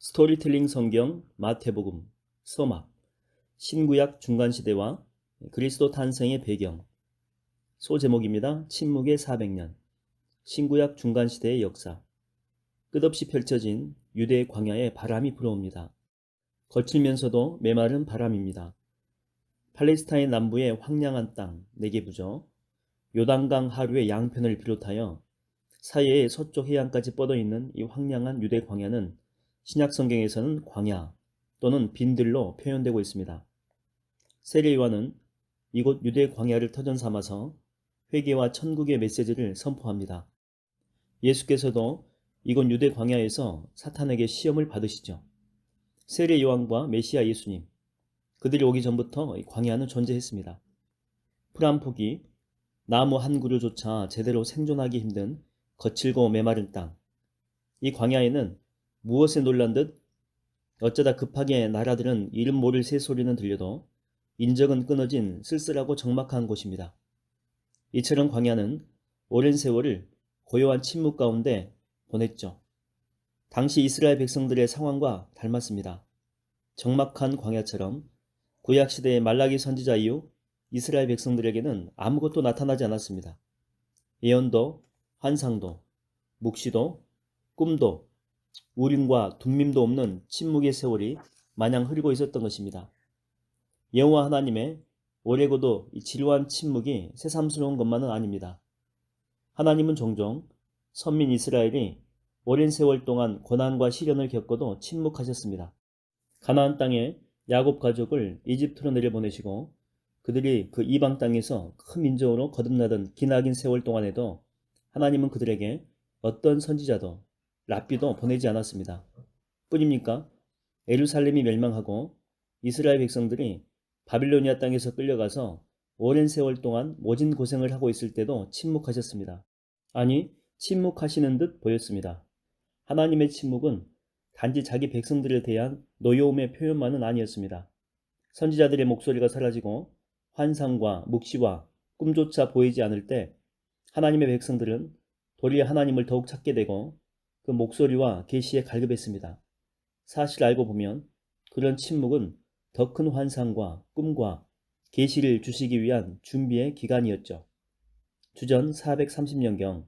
스토리텔링 성경 마태복음 서막 신구약 중간시대와 그리스도 탄생의 배경 소제목입니다. 침묵의 400년 신구약 중간시대의 역사 끝없이 펼쳐진 유대의 광야에 바람이 불어옵니다. 거칠면서도 메마른 바람입니다. 팔레스타인 남부의 황량한 땅 네게부죠. 요단강 하류의 양편을 비롯하여 사이의 서쪽 해안까지 뻗어있는 이 황량한 유대 광야는 신약 성경에서는 광야 또는 빈들로 표현되고 있습니다. 세례 요한은 이곳 유대 광야를 터전 삼아서 회개와 천국의 메시지를 선포합니다. 예수께서도 이곳 유대 광야에서 사탄에게 시험을 받으시죠. 세례 요한과 메시아 예수님, 그들이 오기 전부터 광야는 존재했습니다. 풀 한 폭이 나무 한 그루조차 제대로 생존하기 힘든 거칠고 메마른 땅. 이 광야에는 무엇에 놀란 듯 어쩌다 급하게 날아드는 이름 모를 새소리는 들려도 인적은 끊어진 쓸쓸하고 적막한 곳입니다. 이처럼 광야는 오랜 세월을 고요한 침묵 가운데 보냈죠. 당시 이스라엘 백성들의 상황과 닮았습니다. 적막한 광야처럼 구약시대의 말라기 선지자 이후 이스라엘 백성들에게는 아무것도 나타나지 않았습니다. 예언도, 환상도, 묵시도, 꿈도, 우림과 둠밈도 없는 침묵의 세월이 마냥 흐르고 있었던 것입니다. 여호와 하나님의 오래고도 지루한 침묵이 새삼스러운 것만은 아닙니다. 하나님은 종종 선민 이스라엘이 오랜 세월 동안 고난과 시련을 겪어도 침묵하셨습니다. 가나안 땅에 야곱 가족을 이집트로 내려보내시고 그들이 그 이방 땅에서 큰 민족으로 거듭나던 기나긴 세월 동안에도 하나님은 그들에게 어떤 선지자도 랍비도 보내지 않았습니다. 뿐입니까? 예루살렘이 멸망하고 이스라엘 백성들이 바빌로니아 땅에서 끌려가서 오랜 세월 동안 모진 고생을 하고 있을 때도 침묵하셨습니다. 아니, 침묵하시는 듯 보였습니다. 하나님의 침묵은 단지 자기 백성들에 대한 노여움의 표현만은 아니었습니다. 선지자들의 목소리가 사라지고 환상과 묵시와 꿈조차 보이지 않을 때 하나님의 백성들은 도리어 하나님을 더욱 찾게 되고 그 목소리와 계시에 갈급했습니다. 사실 알고 보면 그런 침묵은 더 큰 환상과 꿈과 계시를 주시기 위한 준비의 기간이었죠. 주전 430년경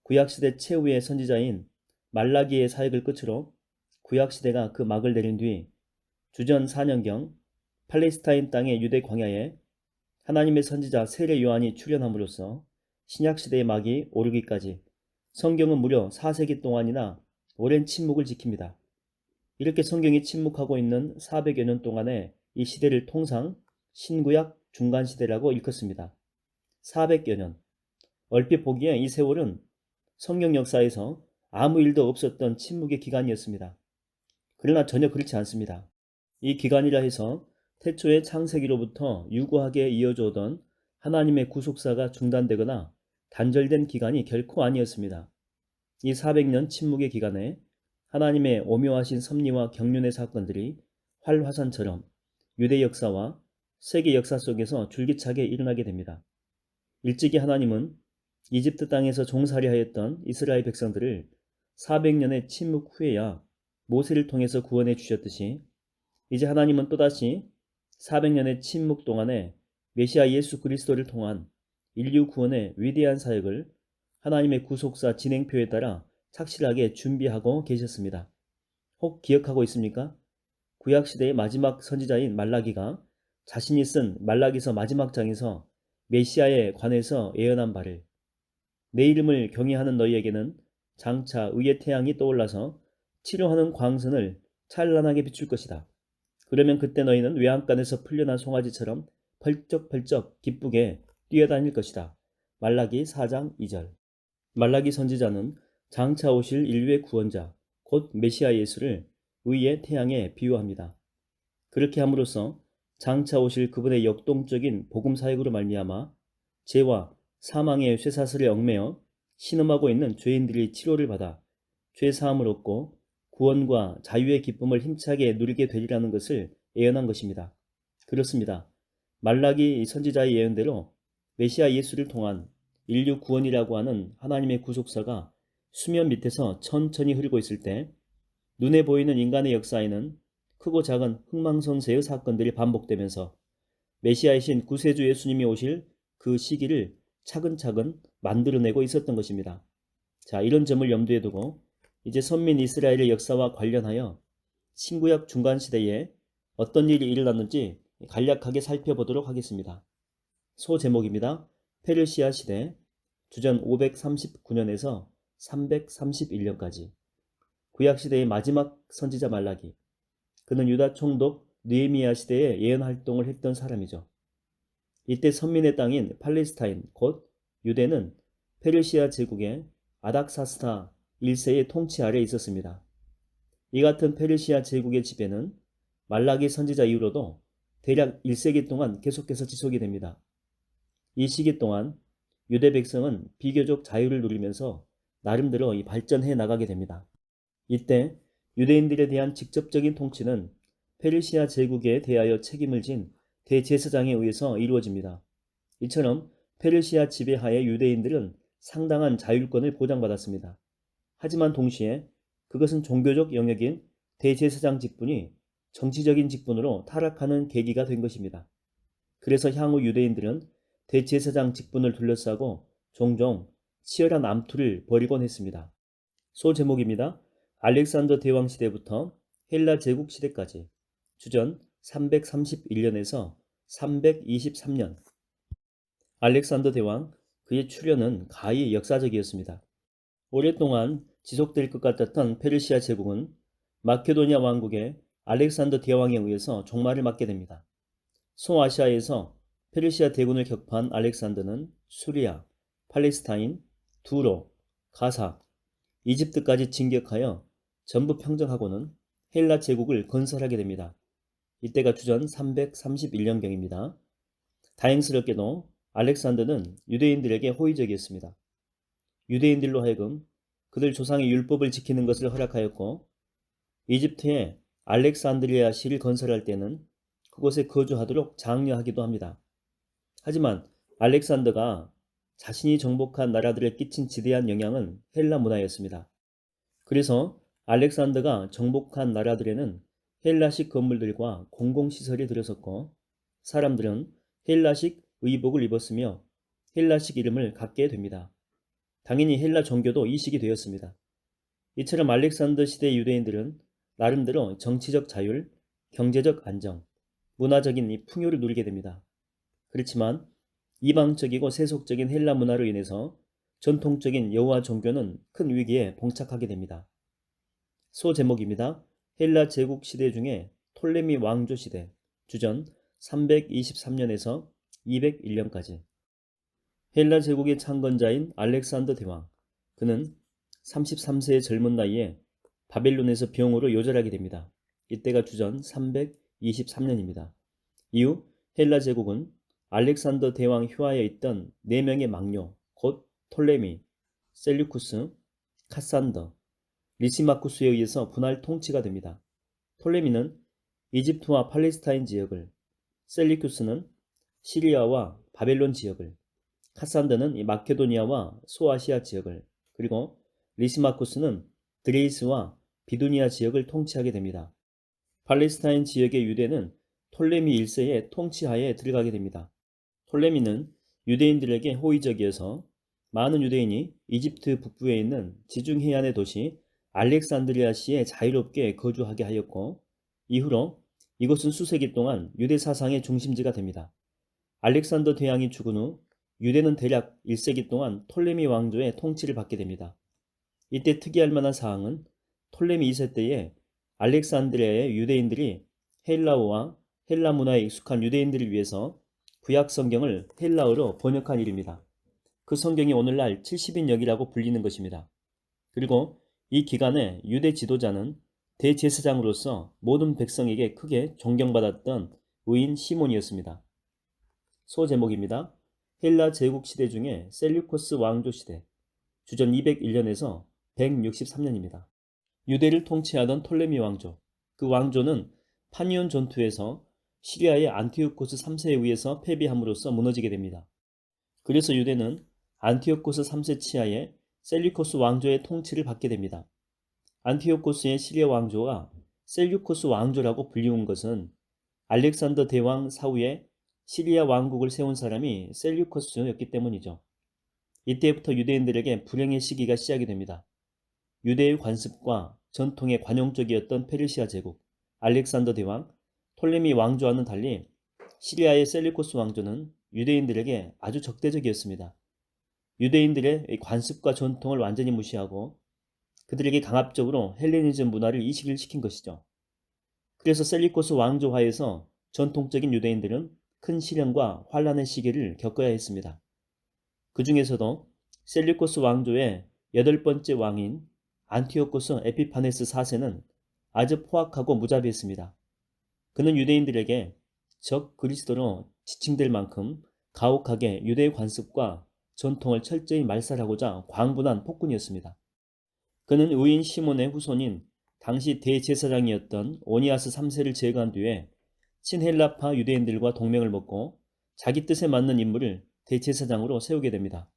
구약시대 최후의 선지자인 말라기의 사역을 끝으로 구약시대가 그 막을 내린 뒤 주전 4년경 팔레스타인 땅의 유대 광야에 하나님의 선지자 세례 요한이 출현함으로써 신약시대의 막이 오르기까지 성경은 무려 4세기 동안이나 오랜 침묵을 지킵니다. 이렇게 성경이 침묵하고 있는 400여 년 동안의 이 시대를 통상 신구약 중간시대라고 일컫습니다. 400여 년. 얼핏 보기에 이 세월은 성경 역사에서 아무 일도 없었던 침묵의 기간이었습니다. 그러나 전혀 그렇지 않습니다. 이 기간이라 해서 태초의 창세기로부터 유구하게 이어져 오던 하나님의 구속사가 중단되거나 단절된 기간이 결코 아니었습니다. 이 400년 침묵의 기간에 하나님의 오묘하신 섭리와 경륜의 사건들이 활화산처럼 유대 역사와 세계 역사 속에서 줄기차게 일어나게 됩니다. 일찍이 하나님은 이집트 땅에서 종살이 하였던 이스라엘 백성들을 400년의 침묵 후에야 모세를 통해서 구원해 주셨듯이 이제 하나님은 또다시 400년의 침묵 동안에 메시아 예수 그리스도를 통한 인류 구원의 위대한 사역을 하나님의 구속사 진행표에 따라 착실하게 준비하고 계셨습니다. 혹 기억하고 있습니까? 구약시대의 마지막 선지자인 말라기가 자신이 쓴 말라기서 마지막 장에서 메시아에 관해서 예언한 바를 내 이름을 경외하는 너희에게는 장차 의의 태양이 떠올라서 치료하는 광선을 찬란하게 비출 것이다. 그러면 그때 너희는 외양간에서 풀려난 송아지처럼 펄쩍펄쩍 기쁘게 뛰어다닐 것이다. 말라기 4장 2절. 말라기 선지자는 장차 오실 인류의 구원자, 곧 메시아 예수를 의의 태양에 비유합니다. 그렇게 함으로써 장차 오실 그분의 역동적인 복음 사역으로 말미암아 죄와 사망의 쇠사슬에 얽매여 신음하고 있는 죄인들이 치료를 받아 죄 사함을 얻고 구원과 자유의 기쁨을 힘차게 누리게 되리라는 것을 예언한 것입니다. 그렇습니다. 말라기 선지자의 예언대로 메시아 예수를 통한 인류 구원이라고 하는 하나님의 구속사가 수면 밑에서 천천히 흐르고 있을 때 눈에 보이는 인간의 역사에는 크고 작은 흥망성쇠의 사건들이 반복되면서 메시아이신 구세주 예수님이 오실 그 시기를 차근차근 만들어내고 있었던 것입니다. 자, 이런 점을 염두에 두고 이제 선민 이스라엘의 역사와 관련하여 신구약 중간시대에 어떤 일이 일어났는지 간략하게 살펴보도록 하겠습니다. 소제목입니다. 페르시아 시대 주전 539년에서 331년까지 구약시대의 마지막 선지자 말라기. 그는 유다 총독 느헤미야 시대에 예언 활동을 했던 사람이죠. 이때 선민의 땅인 팔레스타인 곧 유대는 페르시아 제국의 아닥사스다 1세의 통치 아래 있었습니다. 이 같은 페르시아 제국의 지배는 말라기 선지자 이후로도 대략 1세기 동안 계속해서 지속이 됩니다. 이 시기 동안 유대 백성은 비교적 자유를 누리면서 나름대로 발전해 나가게 됩니다. 이때 유대인들에 대한 직접적인 통치는 페르시아 제국에 대하여 책임을 진 대제사장에 의해서 이루어집니다. 이처럼 페르시아 지배하에 유대인들은 상당한 자율권을 보장받았습니다. 하지만 동시에 그것은 종교적 영역인 대제사장 직분이 정치적인 직분으로 타락하는 계기가 된 것입니다. 그래서 향후 유대인들은 대제사장 직분을 둘러싸고 종종 치열한 암투를 벌이곤 했습니다. 소제목입니다. 알렉산더 대왕 시대부터 헬라 제국 시대까지 주전 331년에서 323년. 알렉산더 대왕, 그의 출현은 가히 역사적이었습니다. 오랫동안 지속될 것 같았던 페르시아 제국은 마케도니아 왕국의 알렉산더 대왕에 의해서 종말을 맞게 됩니다. 소아시아에서 페르시아 대군을 격파한 알렉산더는 수리아, 팔레스타인, 두로, 가사, 이집트까지 진격하여 전부 평정하고는 헬라 제국을 건설하게 됩니다. 이때가 주전 331년경입니다. 다행스럽게도 알렉산더는 유대인들에게 호의적이었습니다. 유대인들로 하여금 그들 조상의 율법을 지키는 것을 허락하였고, 이집트에 알렉산드리아시를 건설할 때는 그곳에 거주하도록 장려하기도 합니다. 하지만 알렉산더가 자신이 정복한 나라들에 끼친 지대한 영향은 헬라 문화였습니다. 그래서 알렉산더가 정복한 나라들에는 헬라식 건물들과 공공시설이 들어섰고, 사람들은 헬라식 의복을 입었으며 헬라식 이름을 갖게 됩니다. 당연히 헬라 종교도 이식이 되었습니다. 이처럼 알렉산더 시대 유대인들은 나름대로 정치적 자율, 경제적 안정, 문화적인 이 풍요를 누리게 됩니다. 그렇지만 이방적이고 세속적인 헬라 문화로 인해서 전통적인 여호와 종교는 큰 위기에 봉착하게 됩니다. 소제목입니다. 헬라 제국 시대 중에 톨레미 왕조 시대 주전 323년에서 201년까지. 헬라 제국의 창건자인 알렉산더 대왕, 그는 33세의 젊은 나이에 바벨론에서 병으로 요절하게 됩니다. 이때가 주전 323년입니다. 이후 헬라 제국은 알렉산더 대왕 휘하에 있던 4명의 망녀, 곧 톨레미, 셀류쿠스, 카산더, 리시마쿠스에 의해서 분할 통치가 됩니다. 톨레미는 이집트와 팔레스타인 지역을, 셀류쿠스는 시리아와 바벨론 지역을, 카산더는 이 마케도니아와 소아시아 지역을, 그리고 리시마쿠스는 드레이스와 비두니아 지역을 통치하게 됩니다. 팔레스타인 지역의 유대는 톨레미 1세의 통치하에 들어가게 됩니다. 톨레미는 유대인들에게 호의적이어서 많은 유대인이 이집트 북부에 있는 지중 해안의 도시 알렉산드리아시에 자유롭게 거주하게 하였고, 이후로 이곳은 수세기 동안 유대 사상의 중심지가 됩니다. 알렉산더 대왕이 죽은 후 유대는 대략 1세기 동안 톨레미 왕조의 통치를 받게 됩니다. 이때 특이할 만한 사항은 톨레미 2세 때에 알렉산드리아의 유대인들이 헬라어와 헬라 문화에 익숙한 유대인들을 위해서 구약 성경을 헬라어로 번역한 일입니다. 그 성경이 오늘날 70인역이라고 불리는 것입니다. 그리고 이 기간에 유대 지도자는 대제사장으로서 모든 백성에게 크게 존경받았던 의인 시몬이었습니다. 소제목입니다. 헬라 제국 시대 중에 셀류코스 왕조 시대 주전 201년에서 163년입니다. 유대를 통치하던 톨레미 왕조, 그 왕조는 파니온 전투에서 시리아의 안티오코스 3세에 의해서 패배함으로써 무너지게 됩니다. 그래서 유대는 안티오코스 3세 치하에 셀류코스 왕조의 통치를 받게 됩니다. 안티오코스의 시리아 왕조가 셀류코스 왕조라고 불리운 것은 알렉산더 대왕 사후에 시리아 왕국을 세운 사람이 셀류코스였기 때문이죠. 이때부터 유대인들에게 불행의 시기가 시작이 됩니다. 유대의 관습과 전통에 관용적이었던 페르시아 제국, 알렉산더 대왕, 톨레미 왕조와는 달리 시리아의 셀류코스 왕조는 유대인들에게 아주 적대적이었습니다. 유대인들의 관습과 전통을 완전히 무시하고 그들에게 강압적으로 헬레니즘 문화를 이식을 시킨 것이죠. 그래서 셀리코스 왕조 하에서 전통적인 유대인들은 큰 시련과 환란의 시기를 겪어야 했습니다. 그 중에서도 셀리코스 왕조의 8번째 왕인 안티오코스 에피파네스 4세는 아주 포악하고 무자비했습니다. 그는 유대인들에게 적 그리스도로 지칭될 만큼 가혹하게 유대의 관습과 전통을 철저히 말살하고자 광분한 폭군이었습니다. 그는 의인 시몬의 후손인 당시 대제사장이었던 오니아스 3세를 제거한 뒤에 친헬라파 유대인들과 동맹을 맺고 자기 뜻에 맞는 인물을 대제사장으로 세우게 됩니다.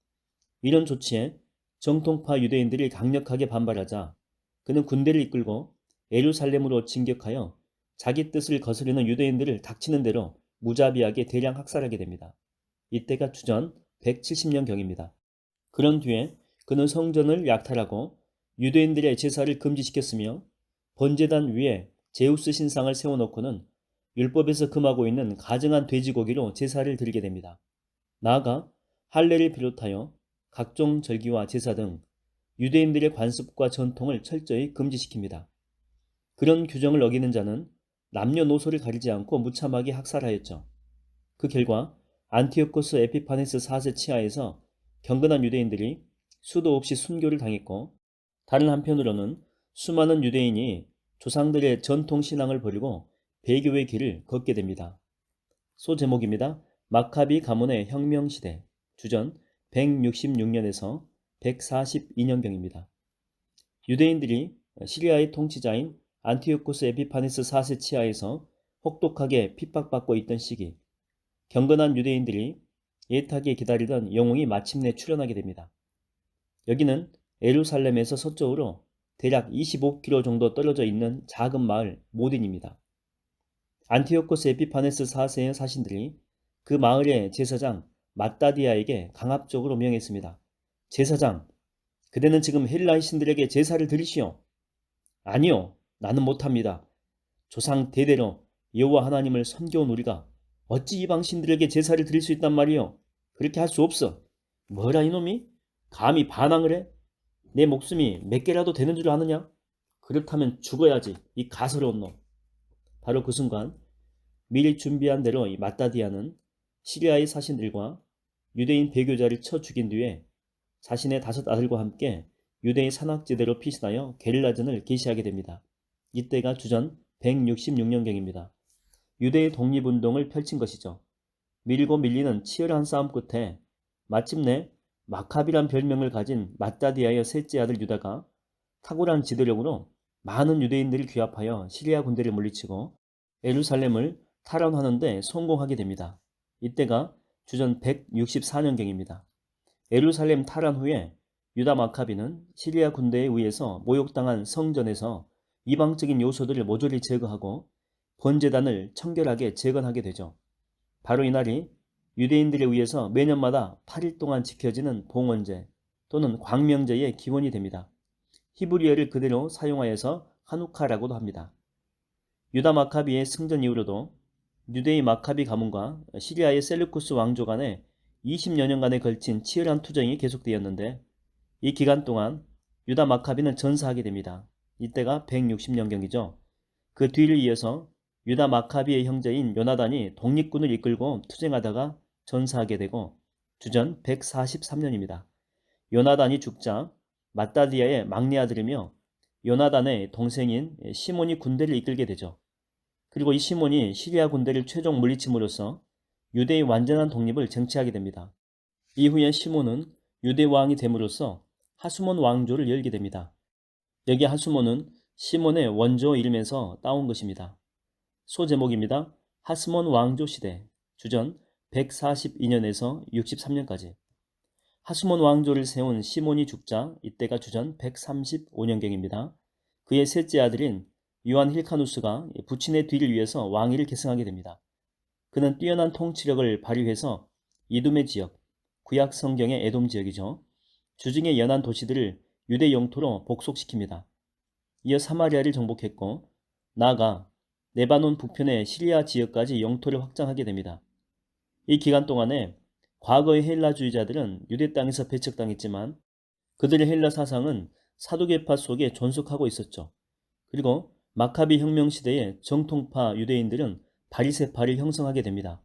이런 조치에 정통파 유대인들이 강력하게 반발하자 그는 군대를 이끌고 예루살렘으로 진격하여 자기 뜻을 거스르는 유대인들을 닥치는 대로 무자비하게 대량 학살하게 됩니다. 이때가 주전 170년경입니다. 그런 뒤에 그는 성전을 약탈하고 유대인들의 제사를 금지시켰으며 번제단 위에 제우스 신상을 세워놓고는 율법에서 금하고 있는 가증한 돼지고기로 제사를 드리게 됩니다. 나아가 할례를 비롯하여 각종 절기와 제사 등 유대인들의 관습과 전통을 철저히 금지시킵니다. 그런 규정을 어기는 자는 남녀노소를 가리지 않고 무참하게 학살하였죠. 그 결과 안티오코스 에피파네스 4세 치하에서 경건한 유대인들이 수도 없이 순교를 당했고 다른 한편으로는 수많은 유대인이 조상들의 전통 신앙을 버리고 배교의 길을 걷게 됩니다. 소제목입니다. 마카비 가문의 혁명시대 주전 166년에서 142년경입니다. 유대인들이 시리아의 통치자인 안티오코스 에피파네스 4세 치하에서 혹독하게 핍박받고 있던 시기 경건한 유대인들이 애타게 기다리던 영웅이 마침내 출현하게 됩니다. 여기는 예루살렘에서 서쪽으로 대략 25km 정도 떨어져 있는 작은 마을 모딘입니다. 안티오코스 에피파네스 4세의 사신들이 그 마을의 제사장 마따디아에게 강압적으로 명했습니다. 제사장, 그대는 지금 헬라의 신들에게 제사를 드리시오. 아니요, 나는 못합니다. 조상 대대로 여호와 하나님을 섬겨온 우리가 어찌 이방 신들에게 제사를 드릴 수 있단 말이오. 그렇게 할 수 없어. 뭐라 이놈이? 감히 반항을 해? 내 목숨이 몇 개라도 되는 줄 아느냐? 그렇다면 죽어야지, 이 가소로운 놈. 바로 그 순간 미리 준비한 대로 이 마따디아는 시리아의 사신들과 유대인 배교자를 쳐 죽인 뒤에 자신의 5 아들과 함께 유대인 산악지대로 피신하여 게릴라전을 개시하게 됩니다. 이때가 주전 166년경입니다. 유대의 독립운동을 펼친 것이죠. 밀고 밀리는 치열한 싸움 끝에 마침내 마카비란 별명을 가진 마따디아의 셋째 아들 유다가 탁월한 지도력으로 많은 유대인들을 규합하여 시리아 군대를 물리치고 예루살렘을 탈환하는 데 성공하게 됩니다. 이때가 주전 164년경입니다. 예루살렘 탈환 후에 유다 마카비는 시리아 군대에 의해서 모욕당한 성전에서 이방적인 요소들을 모조리 제거하고 번제단을 청결하게 재건하게 되죠. 바로 이날이 유대인들에 의해서 매년마다 8일 동안 지켜지는 봉헌제 또는 광명제의 기원이 됩니다. 히브리어를 그대로 사용하여서 하누카라고도 합니다. 유다 마카비의 승전 이후로도 유대의 마카비 가문과 시리아의 셀루쿠스 왕조 간에 20여 년간에 걸친 치열한 투쟁이 계속되었는데 이 기간 동안 유다 마카비는 전사하게 됩니다. 이때가 160년경이죠. 그 뒤를 이어서 유다 마카비의 형제인 요나단이 독립군을 이끌고 투쟁하다가 전사하게 되고 주전 143년입니다. 요나단이 죽자 마따디아의 막내 아들이며 요나단의 동생인 시몬이 군대를 이끌게 되죠. 그리고 이 시몬이 시리아 군대를 최종 물리침으로써 유대의 완전한 독립을 쟁취하게 됩니다. 이후에 시몬은 유대 왕이 됨으로써 하수몬 왕조를 열게 됩니다. 여기 하수몬은 시몬의 원조 이름에서 따온 것입니다. 소제목입니다. 하스몬 왕조 시대 주전 142년에서 63년까지 하스몬 왕조를 세운 시몬이 죽자 이때가 주전 135년경입니다. 그의 셋째 아들인 요한 힐카누스가 부친의 뒤를 위해서 왕위를 계승하게 됩니다. 그는 뛰어난 통치력을 발휘해서 이두메 지역, 구약 성경의 에돔 지역이죠. 주중의 연안 도시들을 유대 영토로 복속시킵니다. 이어 사마리아를 정복했고 나아가 레바논 북편의 시리아 지역까지 영토를 확장하게 됩니다. 이 기간 동안에 과거의 헬라주의자들은 유대 땅에서 배척당했지만 그들의 헬라 사상은 사두개파 속에 존속하고 있었죠. 그리고 마카비 혁명 시대의 정통파 유대인들은 바리새파를 형성하게 됩니다.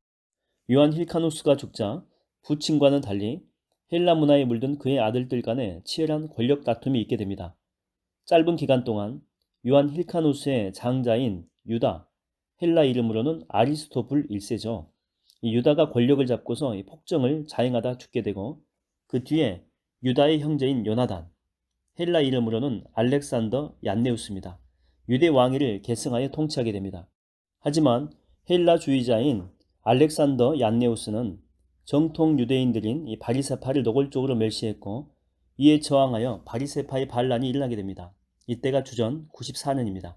요한 힐카누스가 죽자 부친과는 달리 헬라 문화에 물든 그의 아들들 간에 치열한 권력 다툼이 있게 됩니다. 짧은 기간 동안 요한 힐카누스의 장자인 유다, 헬라 이름으로는 아리스토불 1세죠. 이 유다가 권력을 잡고서 이 폭정을 자행하다 죽게 되고 그 뒤에 유다의 형제인 요나단, 헬라 이름으로는 알렉산더 얀네우스입니다. 유대 왕위를 계승하여 통치하게 됩니다. 하지만 헬라주의자인 알렉산더 얀네우스는 정통 유대인들인 이 바리새파를 노골적으로 멸시했고 이에 저항하여 바리새파의 반란이 일어나게 됩니다. 이때가 주전 94년입니다.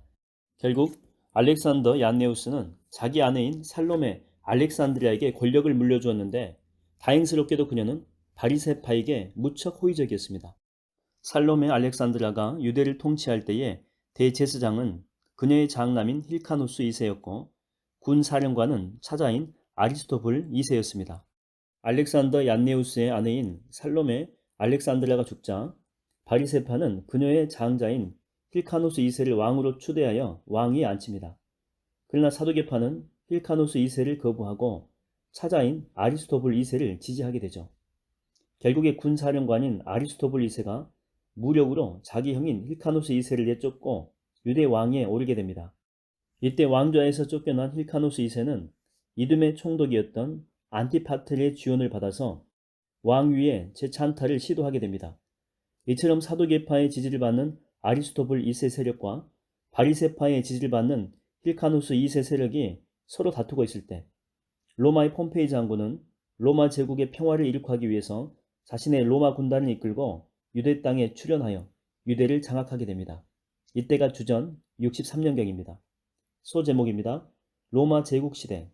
결국 알렉산더 얀네우스는 자기 아내인 살로메 알렉산드리아에게 권력을 물려주었는데 다행스럽게도 그녀는 바리새파에게 무척 호의적이었습니다. 살로메 알렉산드라가 유대를 통치할 때에 대제사장은 그녀의 장남인 힐카누스 2세였고 군사령관은 차자인 아리스토불 2세였습니다. 알렉산더 얀네우스의 아내인 살로메 알렉산드라가 죽자 바리새파는 그녀의 장자인 힐카누스 2세를 왕으로 추대하여 왕위에 앉힙니다. 그러나 사두개파는 힐카누스 2세를 거부하고 차자인 아리스토불 2세를 지지하게 되죠. 결국에 군사령관인 아리스토불 2세가 무력으로 자기 형인 힐카누스 2세를 내쫓고 유대 왕위에 오르게 됩니다. 이때 왕좌에서 쫓겨난 힐카누스 2세는 이둠의 총독이었던 안티파트리의 지원을 받아서 왕위에 재찬탈을 시도하게 됩니다. 이처럼 사두개파의 지지를 받는 아리스토불 2세 세력과 바리새파의 지지를 받는 힐카누스 2세 세력이 서로 다투고 있을 때 로마의 폼페이 장군은 로마 제국의 평화를 이룩하기 위해서 자신의 로마 군단을 이끌고 유대 땅에 출현하여 유대를 장악하게 됩니다. 이때가 주전 63년경입니다. 소제목입니다. 로마 제국시대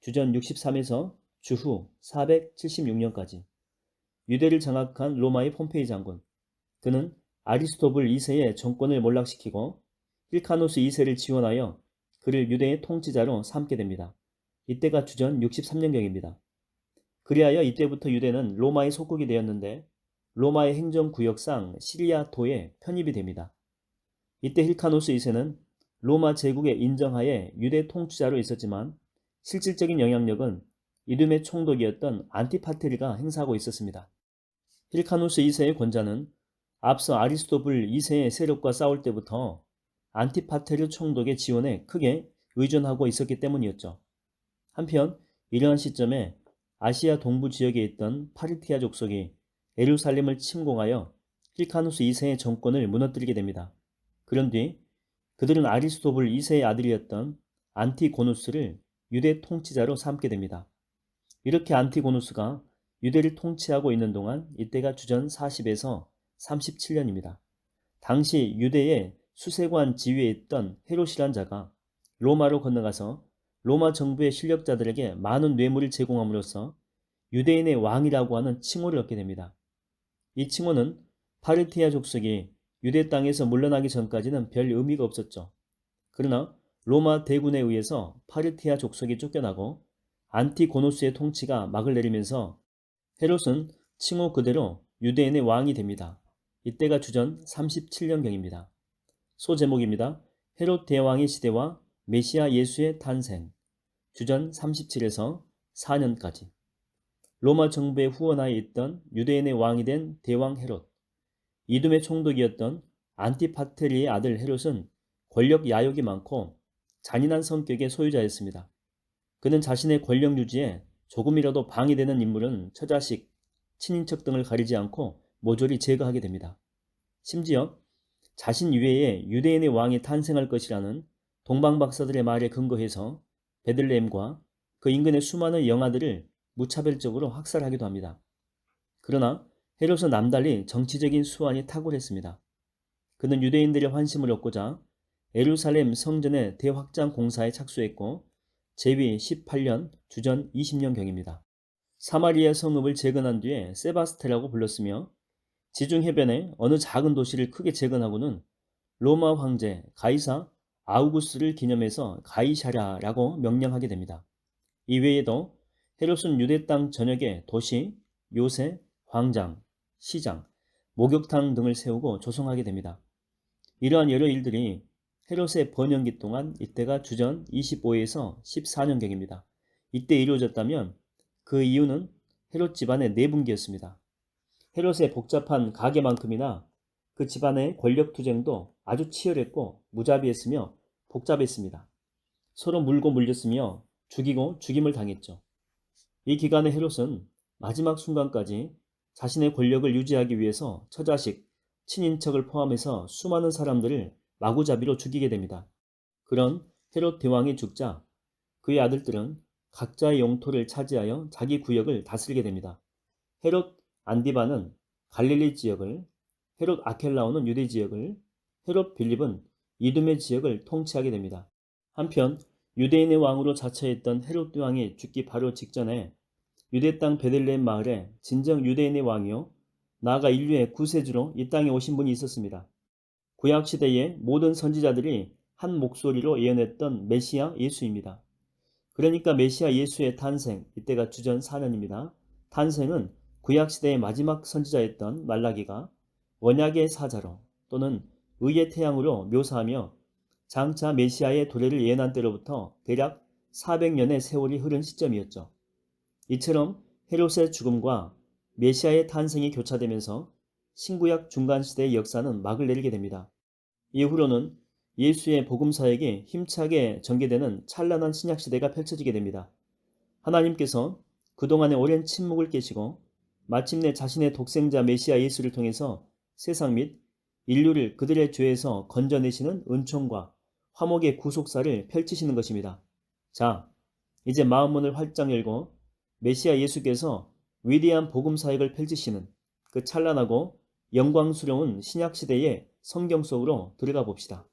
주전 63에서 주후 476년까지 유대를 장악한 로마의 폼페이 장군 그는 아리스토불 2세의 정권을 몰락시키고 힐카누스 2세를 지원하여 그를 유대의 통치자로 삼게 됩니다. 이때가 주전 63년경입니다. 그리하여 이때부터 유대는 로마의 속국이 되었는데 로마의 행정구역상 시리아토에 편입이 됩니다. 이때 힐카누스 2세는 로마 제국의 인정하에 유대 통치자로 있었지만 실질적인 영향력은 이둠의 총독이었던 안티파테리가 행사하고 있었습니다. 힐카누스 2세의 권자는 앞서 아리스토불 2세의 세력과 싸울 때부터 안티파테르 총독의 지원에 크게 의존하고 있었기 때문이었죠. 한편 이러한 시점에 아시아 동부 지역에 있던 파르티아 족속이 예루살렘을 침공하여 힐카누스 2세의 정권을 무너뜨리게 됩니다. 그런 뒤 그들은 아리스토불 2세의 아들이었던 안티고누스를 유대 통치자로 삼게 됩니다. 이렇게 안티고누스가 유대를 통치하고 있는 동안 이때가 주전 40에서 37년입니다. 당시 유대의 수세관 지위에 있던 헤롯이란 자가 로마로 건너가서 로마 정부의 실력자들에게 많은 뇌물을 제공함으로써 유대인의 왕이라고 하는 칭호를 얻게 됩니다. 이 칭호는 파르티아 족속이 유대 땅에서 물러나기 전까지는 별 의미가 없었죠. 그러나 로마 대군에 의해서 파르티아 족속이 쫓겨나고 안티고노스의 통치가 막을 내리면서 헤롯은 칭호 그대로 유대인의 왕이 됩니다. 이때가 주전 37년경입니다. 소제목입니다. 헤롯 대왕의 시대와 메시아 예수의 탄생 주전 37에서 4년까지 로마 정부의 후원하에 있던 유대인의 왕이 된 대왕 헤롯 이둠의 총독이었던 안티파테리의 아들 헤롯은 권력 야욕이 많고 잔인한 성격의 소유자였습니다. 그는 자신의 권력 유지에 조금이라도 방해되는 인물은 처자식, 친인척 등을 가리지 않고 모조리 제거하게 됩니다. 심지어 자신 이외에 유대인의 왕이 탄생할 것이라는 동방박사들의 말에 근거해서 베들레헴과 그 인근의 수많은 영아들을 무차별적으로 학살하기도 합니다. 그러나 헤롯은 남달리 정치적인 수완이 탁월했습니다. 그는 유대인들의 환심을 얻고자 예루살렘 성전의 대확장 공사에 착수했고 제위 18년 주전 20년경입니다. 사마리아 성읍을 재건한 뒤에 세바스테라고 불렀으며 지중 해변의 어느 작은 도시를 크게 재건하고는 로마 황제 가이사 아우구스를 기념해서 가이샤라라고 명명하게 됩니다. 이외에도 헤롯은 유대 땅 전역에 도시, 요새, 광장, 시장, 목욕탕 등을 세우고 조성하게 됩니다. 이러한 여러 일들이 헤롯의 번영기 동안 이때가 주전 25에서 14년경입니다. 이때 이루어졌다면 그 이유는 헤롯 집안의 내분기였습니다. 헤롯의 복잡한 가계만큼이나 그 집안의 권력투쟁도 아주 치열했고 무자비했으며 복잡했습니다. 서로 물고 물렸으며 죽이고 죽임을 당했죠. 이 기간에 헤롯은 마지막 순간까지 자신의 권력을 유지하기 위해서 처자식, 친인척을 포함해서 수많은 사람들을 마구잡이로 죽이게 됩니다. 그런 헤롯 대왕이 죽자 그의 아들들은 각자의 영토를 차지하여 자기 구역을 다스리게 됩니다. 헤롯 안디바는 갈릴리 지역을, 헤롯 아켈라오는 유대 지역을, 헤롯 빌립은 이두메 지역을 통치하게 됩니다. 한편 유대인의 왕으로 자처했던 헤롯 왕이 죽기 바로 직전에 유대 땅 베들레헴 마을에 진정 유대인의 왕이요 나아가 인류의 구세주로 이 땅에 오신 분이 있었습니다. 구약 시대의 모든 선지자들이 한 목소리로 예언했던 메시아 예수입니다. 그러니까 메시아 예수의 탄생, 이때가 주전 4년입니다. 탄생은 구약 시대의 마지막 선지자였던 말라기가 언약의 사자로 또는 의의 태양으로 묘사하며 장차 메시아의 도래를 예언한 때로부터 대략 400년의 세월이 흐른 시점이었죠. 이처럼 헤롯의 죽음과 메시아의 탄생이 교차되면서 신구약 중간시대의 역사는 막을 내리게 됩니다. 이후로는 예수의 복음사역이 힘차게 전개되는 찬란한 신약시대가 펼쳐지게 됩니다. 하나님께서 그동안의 오랜 침묵을 깨시고 마침내 자신의 독생자 메시아 예수를 통해서 세상 및 인류를 그들의 죄에서 건져내시는 은총과 화목의 구속사를 펼치시는 것입니다. 자, 이제 마음문을 활짝 열고 메시아 예수께서 위대한 복음 사역을 펼치시는 그 찬란하고 영광스러운 신약시대의 성경 속으로 들어가 봅시다.